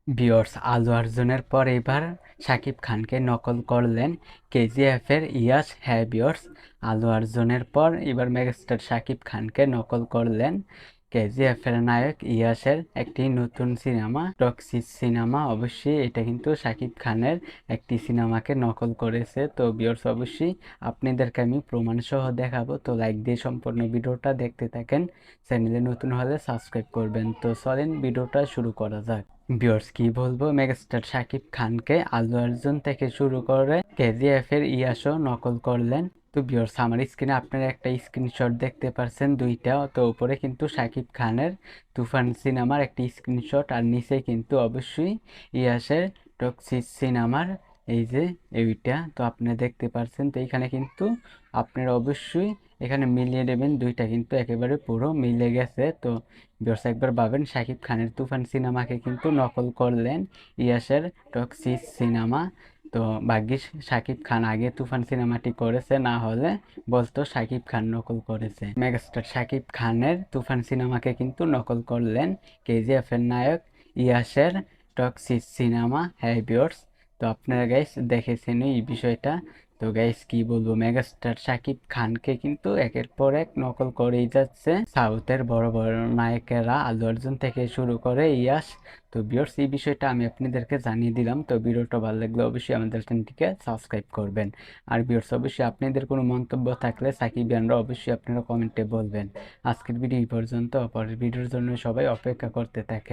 Viewers, আলু অর্জুনের পর এবার শাকিব খানকে নকল করলেন কেজিএফ এর ইয়াশ। হ্যাঁ ভিউয়ার্স, আলু অর্জুনের পর এবার মেগাস্টার শাকিব খানকে নকল করলেন কেজিএফ এর নায়ক ইয়াশের একটি নতুন সিনেমা টক্সিস সিনেমা। অবশ্যই এটা কিন্তু শাকিব খানের একটি সিনেমাকে নকল করেছে। তো ভিউয়ার্স, অবশ্যই আপনাদেরকে আমি প্রমাণ সহ দেখাবো। তো লাইক দিয়ে সম্পূর্ণ ভিডিওটা দেখতে থাকেন। চ্যানেলে নতুন হলে সাবস্ক্রাইব করবেন। তো চলেন ভিডিওটা শুরু করা যাক। ভিউয়ার্স, কি বলবো, মেগাস্টার শাকিব খানকে আল্লু অর্জুন থেকে শুরু করে কেজিএফ এর ইয়াশও নকল করলেন। তো ভিউয়ার্স, আমার স্ক্রিনে আপনারা একটা স্ক্রিনশট দেখতে পাচ্ছেন দুইটা। তো উপরে কিন্তু শাকিব খানের তুফান সিনেমার একটি স্ক্রিনশট, আর নিচে কিন্তু অবশ্যই ইয়াশের টক্সিস সিনেমার এই যে এইটা তো আপনারা দেখতে পাচ্ছেন। তো এখানে কিন্তু আপনারা অবশ্যই এখানে মিলিয়ে নেবেন, দুইটা কিন্তু একেবারে পুরো মিলে গেছে। তো ভিউয়ার্স, একবার ভাবেন, শাকিব খানের তুফান সিনেমাকে কিন্তু নকল করলেন ইয়াসের টক্সিস সিনেমা। তো ভাগ্যিস শাকিব খান আগে তুফান সিনেমাটি করেছে, না হলে বলতো শাকিব খান নকল করেছে। মেগাস্টার শাকিব খানের তুফান সিনেমাকে কিন্তু নকল করলেন কেজিএফ এর নায়ক ইয়াসের টক্সিস সিনেমা। হ্যাঁ ভিউয়ার্স, তো আপনারা গাইস দেখেছেন এই বিষয়টা। তো গাইস, কি বলবো, মেগাস্টার শাকিব খানকে কিন্তু একের পর এক নকল করেই যাচ্ছে সাউথের বড় বড় নায়কেরা, আল্লু অর্জুন থেকে শুরু করে ইয়াশ। তো ভিউয়ার্স, এই বিষয়টা আমি আপনাদেরকে জানিয়ে দিলাম। তো ভিডিওটা ভালো লাগলে অবশ্যই আমাদের চ্যানেলটিকে সাবস্ক্রাইব করবেন। আর ভিউয়ার্স, অবশ্যই আপনাদের কোনো মন্তব্য থাকলে সাকিবিয়ানরা অবশ্যই আপনারা কমেন্টে বলবেন। আজকের ভিডিও এই পর্যন্ত, পরের ভিডিওর জন্য সবাই অপেক্ষা করতে থাকেন।